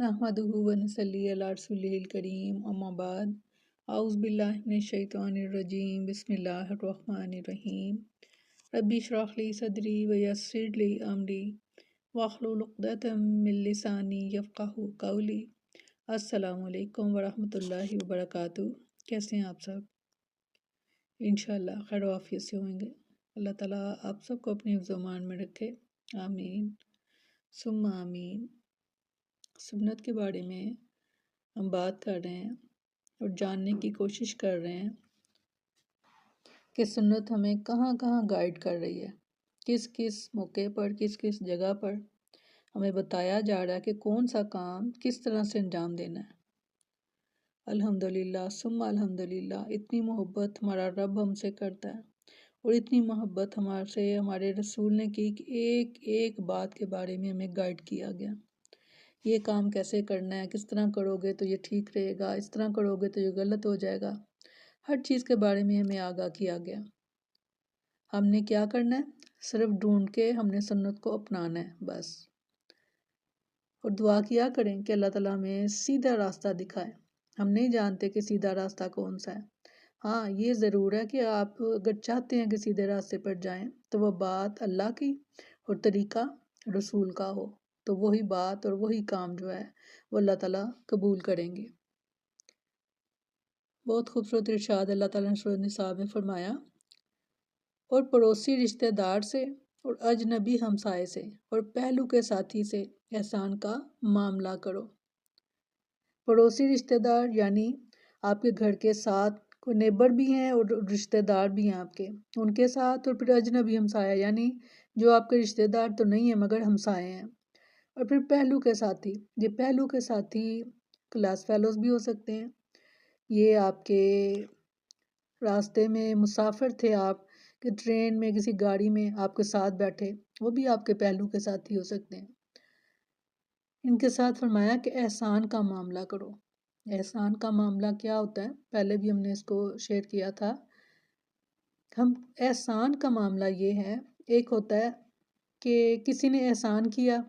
نحمدہ و نصلی علی رسولہ الکریم اما بعد اعوذ باللہ من الشیطان الرجیم بسم اللہ الرحمن الرحیم ربی اشرح لی صدری ویسر لی امری واحلل عقدۃ من لسانی یفقہوا قولی۔ السلام علیکم ورحمۃ اللہ وبرکاتہ۔ کیسے ہیں آپ سب؟ انشاءاللہ خیر و عافیت سے ہوں گے۔ اللہ تعالیٰ آپ سب کو اپنے حفظ و امان میں رکھے، آمین ثم آمین۔ سنت کے بارے میں ہم بات کر رہے ہیں اور جاننے کی کوشش کر رہے ہیں کہ سنت ہمیں کہاں کہاں گائیڈ کر رہی ہے، کس کس موقع پر، کس کس جگہ پر ہمیں بتایا جا رہا ہے کہ کون سا کام کس طرح سے انجام دینا ہے۔ الحمدللہ ثم الحمدللہ، اتنی محبت ہمارا رب ہم سے کرتا ہے اور اتنی محبت ہمارے سے ہمارے رسول نے کی کہ ایک ایک بات کے بارے میں ہمیں گائیڈ کیا گیا۔ یہ کام کیسے کرنا ہے، کس طرح کرو گے تو یہ ٹھیک رہے گا، اس طرح کرو گے تو یہ غلط ہو جائے گا۔ ہر چیز کے بارے میں ہمیں آگاہ کیا گیا۔ ہم نے کیا کرنا ہے؟ صرف ڈھونڈ کے ہم نے سنت کو اپنانا ہے بس، اور دعا کیا کریں کہ اللہ تعالیٰ ہمیں سیدھا راستہ دکھائے۔ ہم نہیں جانتے کہ سیدھا راستہ کون سا ہے۔ ہاں یہ ضرور ہے کہ آپ اگر چاہتے ہیں کہ سیدھے راستے پر جائیں تو وہ بات اللہ کی اور طریقہ رسول کا ہو، تو وہی بات اور وہی کام جو ہے وہ اللہ تعالیٰ قبول کریں گے۔ بہت خوبصورت ارشاد اللہ تعالیٰ نے سورۃ النساء میں فرمایا، اور پڑوسی رشتہ دار سے اور اجنبی ہمسائے سے اور پہلو کے ساتھی سے احسان کا معاملہ کرو۔ پڑوسی رشتہ دار یعنی آپ کے گھر کے ساتھ کوئی نیبر بھی ہیں اور رشتہ دار بھی ہیں آپ کے، ان کے ساتھ، اور پھر اجنبی ہمسایہ یعنی جو آپ کے رشتہ دار تو نہیں ہیں مگر ہمسائے ہیں، اور پھر پہلو کے ساتھی۔ یہ پہلو کے ساتھی کلاس فیلوز بھی ہو سکتے ہیں، یہ آپ کے راستے میں مسافر تھے، آپ کہ ٹرین میں کسی گاڑی میں آپ کے ساتھ بیٹھے، وہ بھی آپ کے پہلو کے ساتھی ہو سکتے ہیں۔ ان کے ساتھ فرمایا کہ احسان کا معاملہ کرو۔ احسان کا معاملہ کیا ہوتا ہے؟ پہلے بھی ہم نے اس کو شیئر کیا تھا۔ ہم احسان کا معاملہ یہ ہے، ایک ہوتا ہے کہ کسی نے احسان کیا،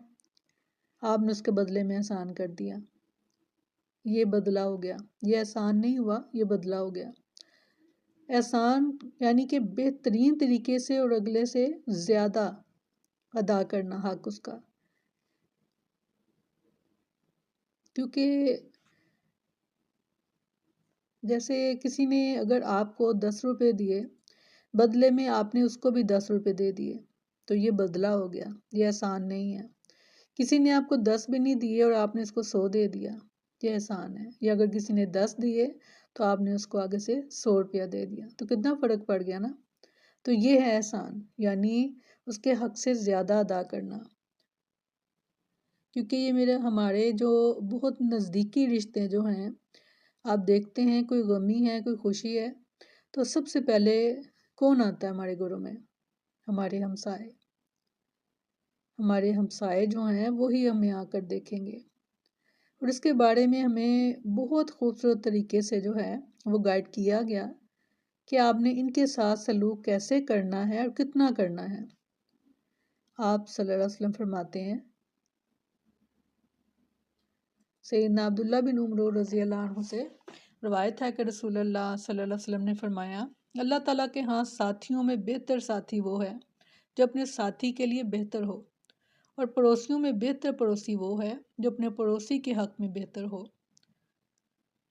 آپ نے اس کے بدلے میں احسان کر دیا، یہ بدلہ ہو گیا۔ یہ احسان نہیں ہوا، یہ بدلہ ہو گیا۔ احسان یعنی کہ بہترین طریقے سے اور اگلے سے زیادہ ادا کرنا حق اس کا، کیونکہ جیسے کسی نے اگر آپ کو 10 روپے دیے، بدلے میں آپ نے اس کو بھی 10 روپے دے دیے، تو یہ بدلہ ہو گیا، یہ احسان نہیں ہے۔ کسی نے آپ کو 10 بھی نہیں دیے اور آپ نے اس کو 100 دے دیا، یہ احسان ہے۔ یا اگر کسی نے 10 دیے تو آپ نے اس کو آگے سے 100 روپیہ دے دیا، تو کتنا فرق پڑ گیا نا۔ تو یہ ہے احسان، یعنی اس کے حق سے زیادہ ادا کرنا۔ کیونکہ یہ ہمارے جو بہت نزدیکی رشتے جو ہیں، آپ دیکھتے ہیں کوئی غمی ہے، کوئی خوشی ہے، تو سب سے پہلے کون آتا ہے ہمارے گھروں میں؟ ہمارے ہمسائے۔ ہمارے ہمسائے جو ہیں وہی ہمیں آ کر دیکھیں گے، اور اس کے بارے میں ہمیں بہت خوبصورت طریقے سے جو ہے وہ گائیڈ کیا گیا کہ آپ نے ان کے ساتھ سلوک کیسے کرنا ہے اور کتنا کرنا ہے۔ آپ صلی اللہ علیہ وسلم فرماتے ہیں، سیدنا عبداللہ بن عمر رضی اللہ عنہ سے روایت ہے کہ رسول اللہ صلی اللہ علیہ وسلم نے فرمایا، اللہ تعالیٰ کے ہاں ساتھیوں میں بہتر ساتھی وہ ہے جو اپنے ساتھی کے لیے بہتر ہو، اور پڑوسیوں میں بہتر پڑوسی وہ ہے جو اپنے پڑوسی کے حق میں بہتر ہو۔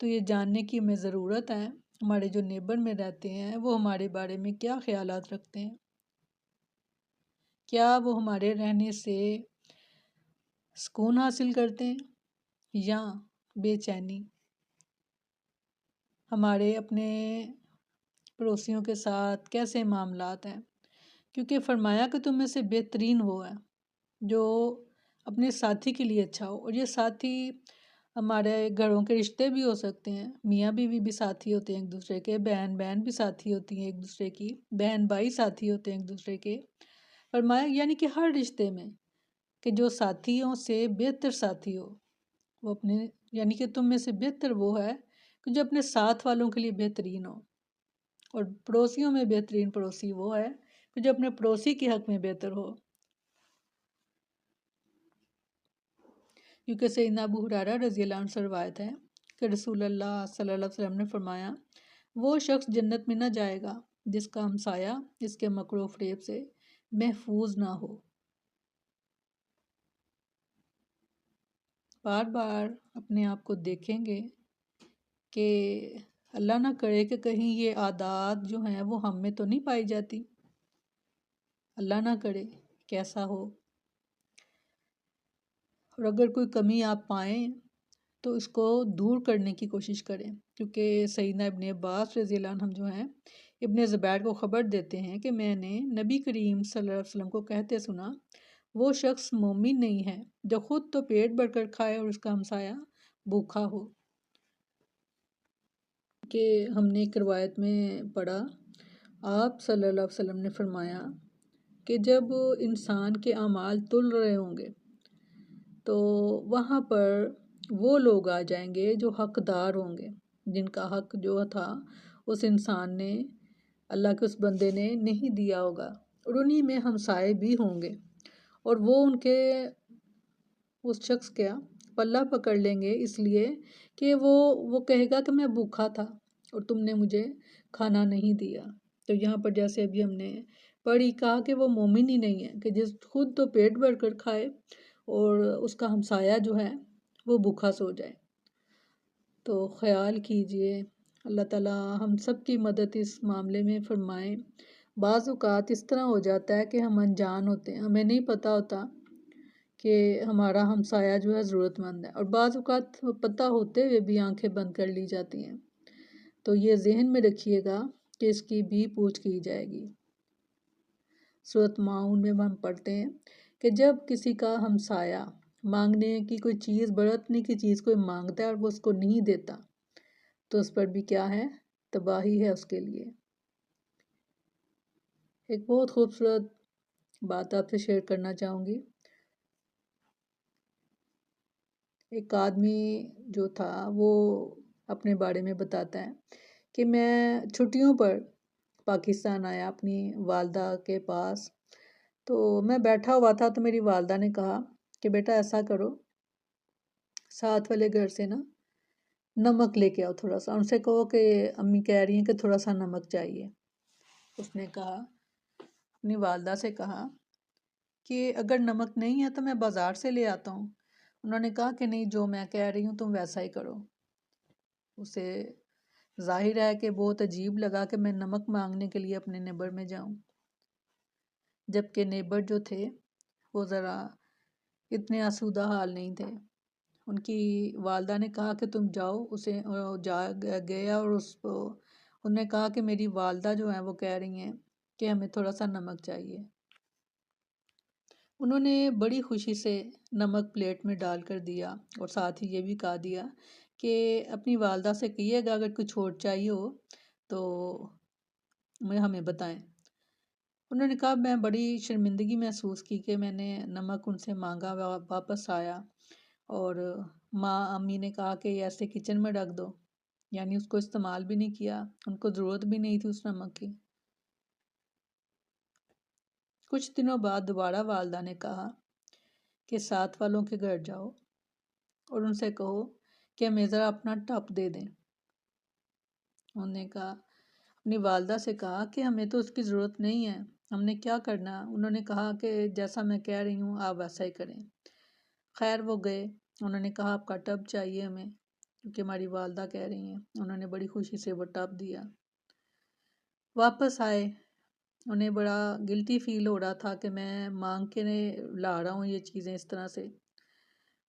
تو یہ جاننے کی ہمیں ضرورت ہے ہمارے جو نیبر میں رہتے ہیں وہ ہمارے بارے میں کیا خیالات رکھتے ہیں، کیا وہ ہمارے رہنے سے سکون حاصل کرتے ہیں یا بے چینی۔ ہمارے اپنے پڑوسیوں کے ساتھ کیسے معاملات ہیں، کیونکہ فرمایا کہ تم میں سے بہترین وہ ہے جو اپنے ساتھی کے لیے اچھا ہو، اور یہ ساتھی ہمارے گھروں کے رشتے بھی ہو سکتے ہیں، میاں بیوی بھی ساتھی ہوتے ہیں ایک دوسرے کے، بہن بہن بھی ساتھی ہوتی ہیں ایک دوسرے کی، بہن بھائی ساتھی ہوتے ہیں ایک دوسرے کے۔ فرمایا یعنی کہ ہر رشتے میں کہ جو ساتھیوں سے بہتر ساتھی ہو، وہ اپنے یعنی کہ تم میں سے بہتر وہ ہے کہ جو اپنے ساتھ والوں کے لیے بہترین ہو، اور پڑوسیوں میں بہترین پڑوسی وہ ہے کہ جو اپنے پڑوسی کے حق میں بہتر ہو۔ کیونکہ سیدنا ابو ہریرہ رضی اللہ عنہ سے روایت ہے کہ رسول اللہ صلی اللہ علیہ وسلم نے فرمایا وہ شخص جنت میں نہ جائے گا جس کا ہمسایہ اس کے مکر و فریب سے محفوظ نہ ہو۔ بار بار اپنے آپ کو دیکھیں گے کہ اللہ نہ کرے کہ کہیں یہ عادات جو ہیں وہ ہم میں تو نہیں پائی جاتی، اللہ نہ کرے کیسا ہو۔ اور اگر کوئی کمی آپ پائیں تو اس کو دور کرنے کی کوشش کریں، کیونکہ سیدنا ابن عباس رضی اللہ عنہ جو ہیں ابن زبیر کو خبر دیتے ہیں کہ میں نے نبی کریم صلی اللہ علیہ وسلم کو کہتے سنا وہ شخص مومن نہیں ہے جو خود تو پیٹ بھر کر کھائے اور اس کا ہمسایہ بھوکا ہو۔ کہ ہم نے ایک روایت میں پڑھا آپ صلی اللہ علیہ وسلم نے فرمایا کہ جب انسان کے اعمال تل رہے ہوں گے تو وہاں پر وہ لوگ آ جائیں گے جو حقدار ہوں گے، جن کا حق جو تھا اس انسان نے، اللہ کے اس بندے نے نہیں دیا ہوگا، اور انہی میں ہمسائے بھی ہوں گے، اور وہ ان کے اس شخص کا پلہ پکڑ لیں گے اس لیے کہ وہ کہے گا کہ میں بھوکا تھا اور تم نے مجھے کھانا نہیں دیا۔ تو یہاں پر جیسے ابھی ہم نے پڑھی کہا کہ وہ مومن ہی نہیں ہے کہ جس خود تو پیٹ بھر کر کھائے اور اس کا ہمسایہ جو ہے وہ بھوکا سو جائے۔ تو خیال کیجئے، اللہ تعالیٰ ہم سب کی مدد اس معاملے میں فرمائیں۔ بعض اوقات اس طرح ہو جاتا ہے کہ ہم انجان ہوتے ہیں، ہمیں نہیں پتہ ہوتا کہ ہمارا ہمسایہ جو ہے ضرورت مند ہے، اور بعض اوقات پتہ ہوتے ہوئے بھی آنکھیں بند کر لی جاتی ہیں۔ تو یہ ذہن میں رکھیے گا کہ اس کی بھی پوچھ کی جائے گی۔ سورۃ ماؤن میں ہم پڑھتے ہیں کہ جب کسی کا ہمسایہ مانگنے کی کوئی چیز، برتنے کی چیز کوئی مانگتا ہے اور وہ اس کو نہیں دیتا تو اس پر بھی کیا ہے؟ تباہی ہے اس کے لیے۔ ایک بہت خوبصورت بات آپ سے شیئر کرنا چاہوں گی۔ ایک آدمی جو تھا وہ اپنے بارے میں بتاتا ہے کہ میں چھٹیوں پر پاکستان آیا اپنی والدہ کے پاس، تو میں بیٹھا ہوا تھا تو میری والدہ نے کہا کہ بیٹا ایسا کرو، ساتھ والے گھر سے نا نمک لے کے آؤ تھوڑا سا، ان سے کہو کہ امی کہہ رہی ہیں کہ تھوڑا سا نمک چاہیے۔ اس نے کہا، اپنی والدہ سے کہا کہ اگر نمک نہیں ہے تو میں بازار سے لے آتا ہوں۔ انہوں نے کہا کہ نہیں، جو میں کہہ رہی ہوں تم ویسا ہی کرو۔ اسے ظاہر ہے کہ بہت عجیب لگا کہ میں نمک مانگنے کے لیے اپنے نیبر میں جاؤں، جبکہ نیبر جو تھے وہ ذرا اتنے آسودہ حال نہیں تھے۔ ان کی والدہ نے کہا کہ تم جاؤ، اسے گیا اور انہوں نے کہا کہ میری والدہ جو ہیں وہ کہہ رہی ہیں کہ ہمیں تھوڑا سا نمک چاہیے۔ انہوں نے بڑی خوشی سے نمک پلیٹ میں ڈال کر دیا اور ساتھ ہی یہ بھی کہا دیا کہ اپنی والدہ سے کہیے گا اگر کچھ اور چاہیے ہو تو ہمیں بتائیں۔ انہوں نے کہا میں بڑی شرمندگی محسوس کی کہ میں نے نمک ان سے مانگا، واپس آیا اور امی نے کہا کہ یہ ایسے کچن میں رکھ دو، یعنی اس کو استعمال بھی نہیں کیا، ان کو ضرورت بھی نہیں تھی اس نمک کی۔ کچھ دنوں بعد دوبارہ والدہ نے کہا کہ ساتھ والوں کے گھر جاؤ اور ان سے کہو کہ ہمیں ذرا اپنا ٹب دے دیں۔ انہوں نے کہا، اپنی والدہ سے کہا کہ ہمیں تو اس کی ضرورت نہیں ہے، ہم نے کیا کرنا؟ انہوں نے کہا کہ جیسا میں کہہ رہی ہوں آپ ویسا ہی کریں۔ خیر وہ گئے، انہوں نے کہا آپ کا ٹب چاہیے ہمیں کیونکہ ہماری والدہ کہہ رہی ہیں۔ انہوں نے بڑی خوشی سے وہ ٹب دیا۔ واپس آئے، انہیں بڑا گلٹی فیل ہو رہا تھا کہ میں مانگ کے لا رہا ہوں یہ چیزیں اس طرح سے۔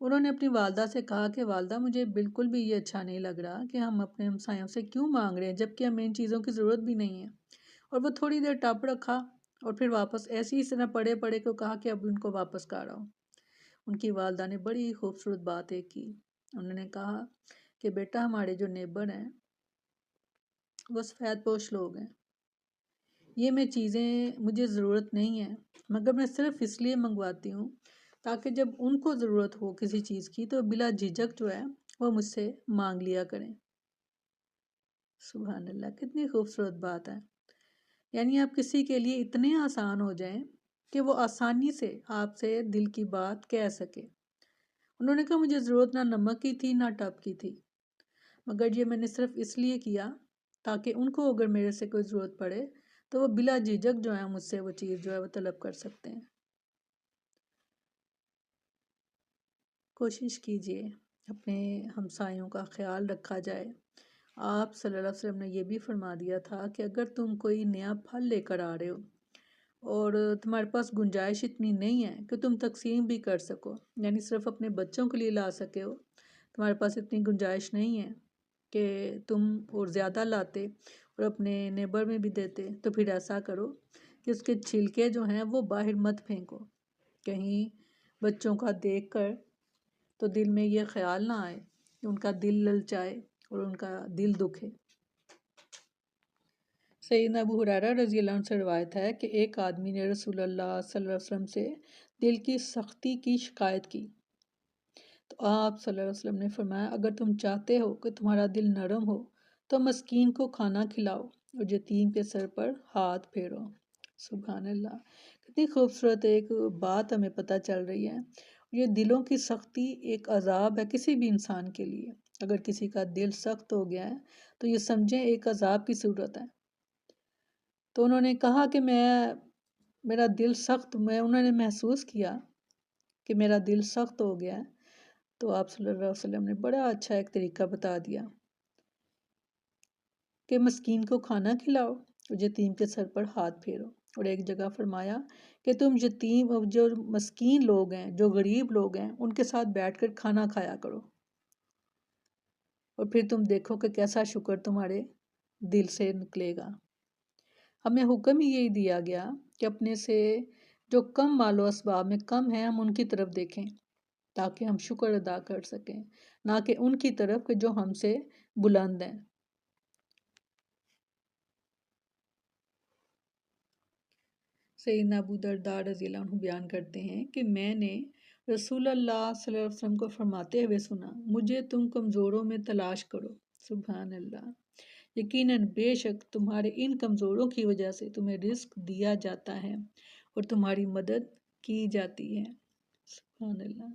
انہوں نے اپنی والدہ سے کہا کہ والدہ مجھے بالکل بھی یہ اچھا نہیں لگ رہا کہ ہم اپنے ہمسایوں سے کیوں مانگ رہے ہیں جبکہ ہمیں ان چیزوں کی ضرورت بھی نہیں ہے۔ اور وہ تھوڑی دیر ٹب رکھا اور پھر واپس ایسے ہی اس طرح پڑے پڑے کو کہا کہ اب ان کو واپس کر آؤ۔ ان کی والدہ نے بڑی خوبصورت بات ایک کی، انہوں نے کہا کہ بیٹا ہمارے جو نیبر ہیں وہ سفید پوش لوگ ہیں، یہ میں چیزیں مجھے ضرورت نہیں ہے مگر میں صرف اس لیے منگواتی ہوں تاکہ جب ان کو ضرورت ہو کسی چیز کی تو بلا جھجک جو ہے وہ مجھ سے مانگ لیا کریں۔ سبحان اللہ، کتنی خوبصورت بات ہے۔ یعنی آپ کسی کے لیے اتنے آسان ہو جائیں کہ وہ آسانی سے آپ سے دل کی بات کہہ سکے۔ انہوں نے کہا مجھے ضرورت نہ نمک کی تھی نہ ٹب کی تھی، مگر یہ میں نے صرف اس لیے کیا تاکہ ان کو اگر میرے سے کوئی ضرورت پڑے تو وہ بلا جھجک جو ہے مجھ سے وہ چیز جو ہے وہ طلب کر سکتے ہیں۔ کوشش کیجئے اپنے ہمسایوں کا خیال رکھا جائے۔ آپ صلی اللہ علیہ وسلم نے یہ بھی فرما دیا تھا کہ اگر تم کوئی نیا پھل لے کر آ رہے ہو اور تمہارے پاس گنجائش اتنی نہیں ہے کہ تم تقسیم بھی کر سکو، یعنی صرف اپنے بچوں کے لیے لا سکے ہو، تمہارے پاس اتنی گنجائش نہیں ہے کہ تم اور زیادہ لاتے اور اپنے نیبر میں بھی دیتے، تو پھر ایسا کرو کہ اس کے چھلکے جو ہیں وہ باہر مت پھینکو، کہیں بچوں کا دیکھ کر تو دل میں یہ خیال نہ آئے کہ ان کا دل للچائے اور ان کا دل دکھے۔ سیدنا ابو ہریرہ رضی اللہ عنہ سے روایت ہے کہ ایک آدمی نے رسول اللہ صلی اللہ علیہ وسلم سے دل کی سختی کی شکایت کی، تو آپ صلی اللہ علیہ وسلم نے فرمایا اگر تم چاہتے ہو کہ تمہارا دل نرم ہو تو مسکین کو کھانا کھلاؤ اور یتیم کے سر پر ہاتھ پھیرو۔ سبحان اللہ، کتنی خوبصورت ایک بات ہمیں پتہ چل رہی ہے۔ یہ دلوں کی سختی ایک عذاب ہے کسی بھی انسان کے لیے۔ اگر کسی کا دل سخت ہو گیا ہے تو یہ سمجھیں ایک عذاب کی صورت ہے۔ تو انہوں نے کہا کہ میرا دل سخت، انہوں نے محسوس کیا کہ میرا دل سخت ہو گیا ہے، تو آپ صلی اللہ علیہ وسلم نے بڑا اچھا ایک طریقہ بتا دیا کہ مسکین کو کھانا کھلاؤ اور یتیم کے سر پر ہاتھ پھیرو، اور ایک جگہ فرمایا کہ تم یتیم اور جو مسکین لوگ ہیں، جو غریب لوگ ہیں، ان کے ساتھ بیٹھ کر کھانا کھایا کرو، اور پھر تم دیکھو کہ کیسا شکر تمہارے دل سے نکلے گا۔ ہمیں حکم ہی یہی دیا گیا کہ اپنے سے جو کم مال و اسباب میں کم ہیں ہم ان کی طرف دیکھیں تاکہ ہم شکر ادا کر سکیں، نہ کہ ان کی طرف کہ جو ہم سے بلند ہیں۔ سیدنا ابو درداء رضی اللہ عنہ بیان کرتے ہیں کہ میں نے رسول اللہ صلی اللہ علیہ وسلم کو فرماتے ہوئے سنا، مجھے تم کمزوروں میں تلاش کرو۔ سبحان اللہ، یقیناً بے شک تمہارے ان کمزوروں کی وجہ سے تمہیں رزق دیا جاتا ہے اور تمہاری مدد کی جاتی ہے۔ سبحان اللہ،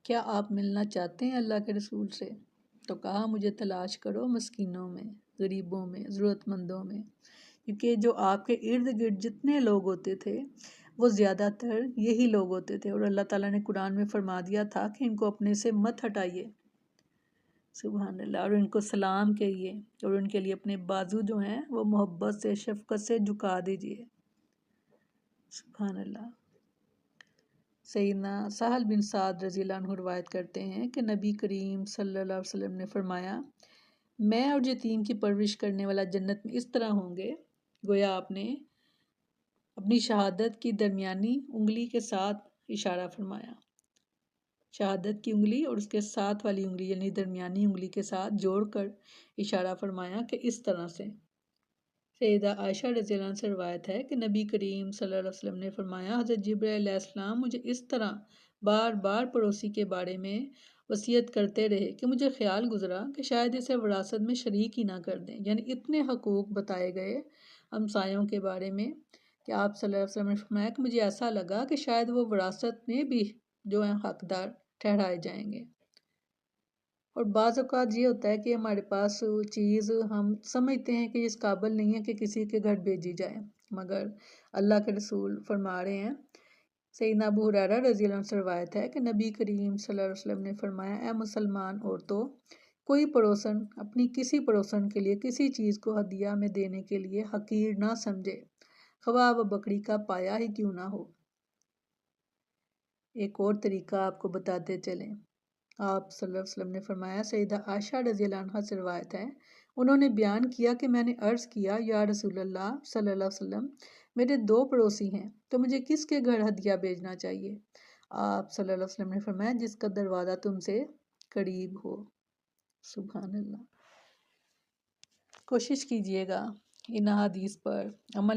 کیا آپ ملنا چاہتے ہیں اللہ کے رسول سے؟ تو کہا مجھے تلاش کرو مسکینوں میں، غریبوں میں، ضرورت مندوں میں، کیونکہ جو آپ کے ارد گرد جتنے لوگ ہوتے تھے وہ زیادہ تر یہی لوگ ہوتے تھے، اور اللہ تعالیٰ نے قرآن میں فرما دیا تھا کہ ان کو اپنے سے مت ہٹائیے۔ سبحان اللہ، اور ان کو سلام کہیے اور ان کے لیے اپنے بازو جو ہیں وہ محبت سے، شفقت سے جھکا دیجیے۔ سبحان اللہ۔ سیدنا سہل بن سعد رضی اللہ عنہ روایت کرتے ہیں کہ نبی کریم صلی اللہ علیہ وسلم نے فرمایا، میں اور یتیم کی پرورش کرنے والا جنت میں اس طرح ہوں گے گویا آپ نے اپنی شہادت کی درمیانی انگلی کے ساتھ اشارہ فرمایا، شہادت کی انگلی اور اس کے ساتھ والی انگلی یعنی درمیانی انگلی کے ساتھ جوڑ کر اشارہ فرمایا کہ اس طرح سے۔ سیدہ عائشہ رضی اللہ عنہ سے روایت ہے کہ نبی کریم صلی اللہ علیہ وسلم نے فرمایا، حضرت جبرائیل علیہ السلام مجھے اس طرح بار بار پڑوسی کے بارے میں وصیت کرتے رہے کہ مجھے خیال گزرا کہ شاید اسے وراثت میں شریک ہی نہ کر دیں، یعنی اتنے حقوق بتائے گئے ہمسایوں کے بارے میں کہ آپ صلی اللہ علیہ وسلم نے فرمایا کہ مجھے ایسا لگا کہ شاید وہ وراثت میں بھی جو ہیں حقدار ٹھہرائے جائیں گے۔ اور بعض اوقات یہ ہوتا ہے کہ ہمارے پاس چیز ہم سمجھتے ہیں کہ اس قابل نہیں ہے کہ کسی کے گھر بھیجی جائے، مگر اللہ کے رسول فرما رہے ہیں، سیدنا ابو ہریرہ رضی اللہ عنہ سے روایت ہے کہ نبی کریم صلی اللہ علیہ وسلم نے فرمایا، اے مسلمان عورتوں، کوئی پڑوسن اپنی کسی پڑوسن کے لیے کسی چیز کو ہدیہ میں دینے کے لیے حقیر نہ سمجھے، خواہ وہ بکری کا پایا ہی کیوں نہ ہو۔ ایک اور طریقہ آپ کو بتاتے چلیں، آپ صلی اللہ علیہ وسلم نے فرمایا، سیدہ عائشہ رضی اللہ عنہ سے روایت ہے، انہوں نے بیان کیا کہ میں نے عرض کیا، یا رسول اللہ صلی اللہ علیہ وسلم، میرے 2 پڑوسی ہیں تو مجھے کس کے گھر ہدیہ بھیجنا چاہیے؟ آپ صلی اللہ علیہ وسلم نے فرمایا، جس کا دروازہ تم سے قریب ہو۔ سبحان اللہ۔ کوشش کیجئے گا ان احادیث پر عمل